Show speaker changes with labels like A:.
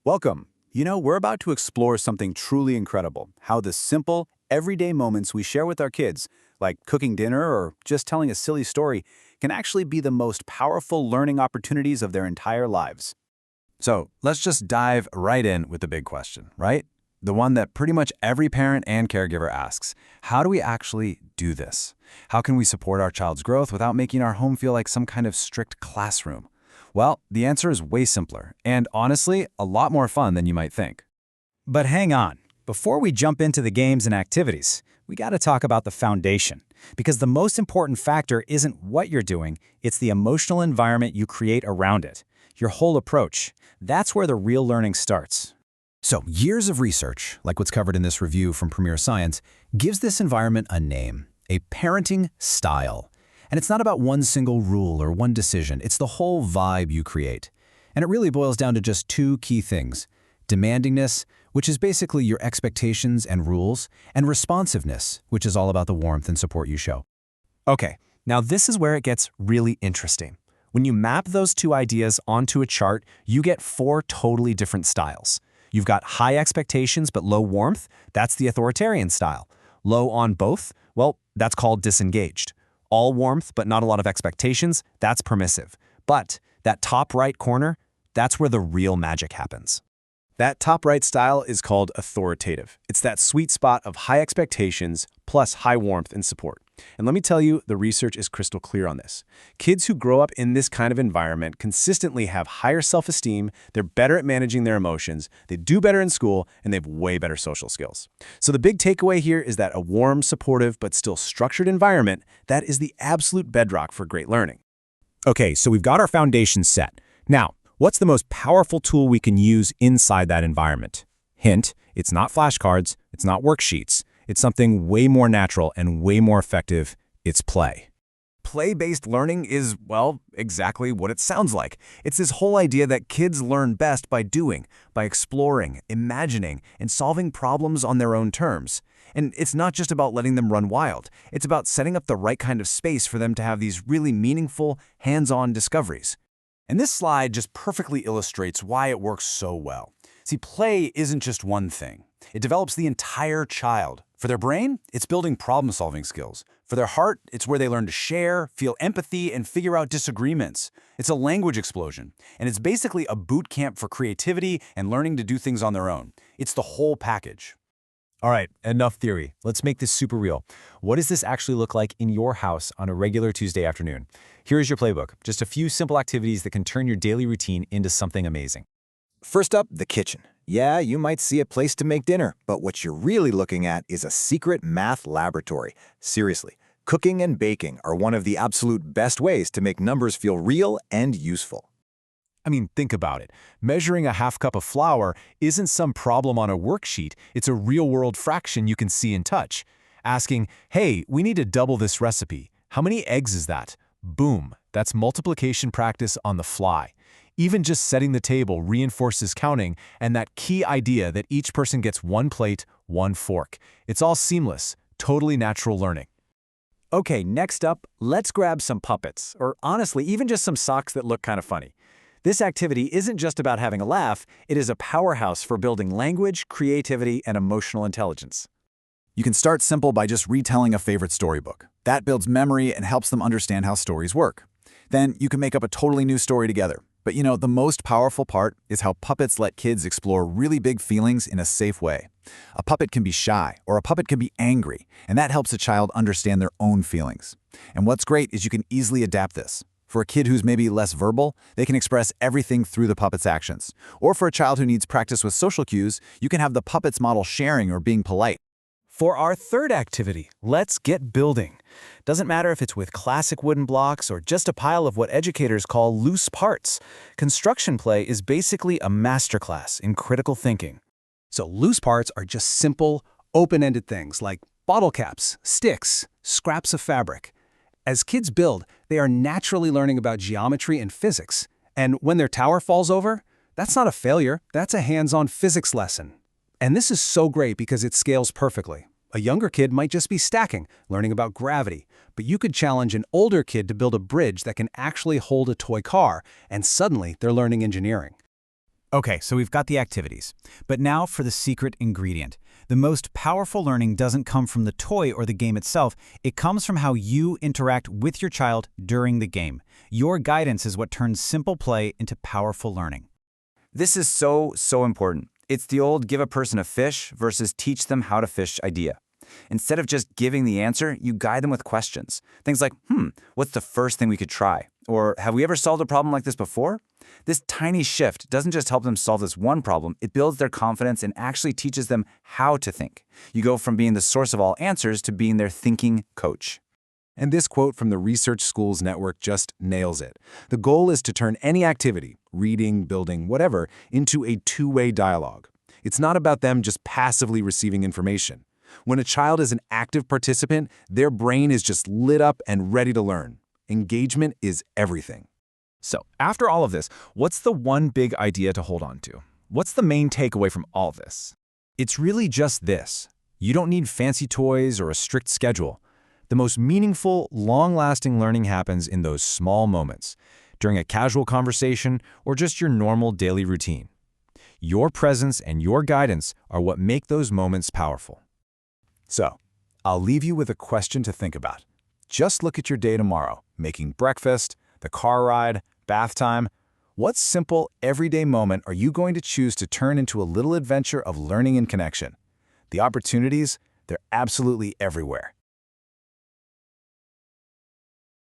A: Welcome. We're about to explore something truly incredible, how the simple, everyday moments we share with our kids, like cooking dinner or just telling a silly story, can actually be the most powerful learning opportunities of their entire lives.
B: So let's just dive right in with the big question, right? The one that pretty much every parent and caregiver asks. How do we actually do this? How can we support our child's growth without making our home feel like some kind of strict classroom? Well, the answer is way simpler, and honestly, a lot more fun than you might think.
C: But hang on. Before we jump into the games and activities, we got to talk about the foundation. Because the most important factor isn't what you're doing, it's the emotional environment you create around it. Your whole approach. That's where the real learning starts.
D: So, years of research, like what's covered in this review from Premier Science, gives this environment a name, a parenting style. And it's not about one single rule or one decision, it's the whole vibe you create. And it really boils down to just two key things: demandingness, which is basically your expectations and rules, and responsiveness, which is all about the warmth and support you show.
E: Okay, now this is where it gets really interesting. When you map those two ideas onto a chart, you get four totally different styles. You've got high expectations but low warmth, that's the authoritarian style. Low on both, well, that's called disengaged. All warmth but not a lot of expectations, that's permissive. But that top right corner, that's where the real magic happens. That top right style is called authoritative. It's that sweet spot of high expectations plus high warmth and support. And let me tell you, the research is crystal clear on this. Kids who grow up in this kind of environment consistently have higher self-esteem, they're better at managing their emotions, they do better in school, and they have way better social skills. So the big takeaway here is that a warm, supportive, but still structured environment, that is the absolute bedrock for great learning.
C: Okay, so we've got our foundation set. Now, what's the most powerful tool we can use inside that environment? Hint, it's not flashcards, it's not worksheets. It's something way more natural and way more effective. It's play.
B: Play-based learning is, well, exactly what it sounds like. It's this whole idea that kids learn best by doing, by exploring, imagining, and solving problems on their own terms. And it's not just about letting them run wild. It's about setting up the right kind of space for them to have these really meaningful, hands-on discoveries. And this slide just perfectly illustrates why it works so well. See, play isn't just one thing. It develops the entire child. For their brain, it's building problem-solving skills. For their heart, it's where they learn to share, feel empathy, and figure out disagreements. It's a language explosion, and it's basically a boot camp for creativity and learning to do things on their own. It's the whole package.
C: All right, enough theory. Let's make this super real. What does this actually look like in your house on a regular Tuesday afternoon? Here's your playbook. Just a few simple activities that can turn your daily routine into something amazing.
F: First up, the kitchen. Yeah, you might see a place to make dinner, but what you're really looking at is a secret math laboratory. Seriously, cooking and baking are one of the absolute best ways to make numbers feel real and useful.
E: I mean, think about it. Measuring a half cup of flour isn't some problem on a worksheet. It's a real-world fraction you can see and touch. Asking, hey, we need to double this recipe. How many eggs is that? Boom, that's multiplication practice on the fly. Even just setting the table reinforces counting and that key idea that each person gets one plate, one fork. It's all seamless, totally natural learning.
C: Okay, next up, let's grab some puppets, or honestly, even just some socks that look kind of funny. This activity isn't just about having a laugh, it is a powerhouse for building language, creativity, and emotional intelligence.
A: You can start simple by just retelling a favorite storybook. That builds memory and helps them understand how stories work. Then you can make up a totally new story together. But the most powerful part is how puppets let kids explore really big feelings in a safe way. A puppet can be shy, or a puppet can be angry, and that helps a child understand their own feelings. And what's great is you can easily adapt this. For a kid who's maybe less verbal, they can express everything through the puppet's actions. Or for a child who needs practice with social cues, you can have the puppets model sharing or being polite.
E: For our third activity, let's get building. Doesn't matter if it's with classic wooden blocks or just a pile of what educators call loose parts. Construction play is basically a masterclass in critical thinking.
G: So loose parts are just simple, open-ended things like bottle caps, sticks, scraps of fabric. As kids build, they are naturally learning about geometry and physics. And when their tower falls over, that's not a failure, that's a hands-on physics lesson. And this is so great because it scales perfectly. A younger kid might just be stacking, learning about gravity, but you could challenge an older kid to build a bridge that can actually hold a toy car, and suddenly they're learning engineering.
A: Okay, so we've got the activities. But now for the secret ingredient. The most powerful learning doesn't come from the toy or the game itself. It comes from how you interact with your child during the game. Your guidance is what turns simple play into powerful learning.
B: This is so important. It's the old give a person a fish versus teach them how to fish idea. Instead of just giving the answer, you guide them with questions. Things like, what's the first thing we could try? Or have we ever solved a problem like this before? This tiny shift doesn't just help them solve this one problem, it builds their confidence and actually teaches them how to think. You go from being the source of all answers to being their thinking coach.
H: And this quote from the Research Schools Network just nails it. The goal is to turn any activity, reading, building, whatever, into a two-way dialogue. It's not about them just passively receiving information. When a child is an active participant, their brain is just lit up and ready to learn. Engagement is everything.
B: So, after all of this, what's the one big idea to hold on to? What's the main takeaway from all of this?
C: It's really just this. You don't need fancy toys or a strict schedule. The most meaningful, long-lasting learning happens in those small moments, during a casual conversation or just your normal daily routine. Your presence and your guidance are what make those moments powerful.
A: So, I'll leave you with a question to think about. Just look at your day tomorrow, making breakfast, the car ride, bath time. What simple, everyday moment are you going to choose to turn into a little adventure of learning and connection? The opportunities, they're absolutely everywhere.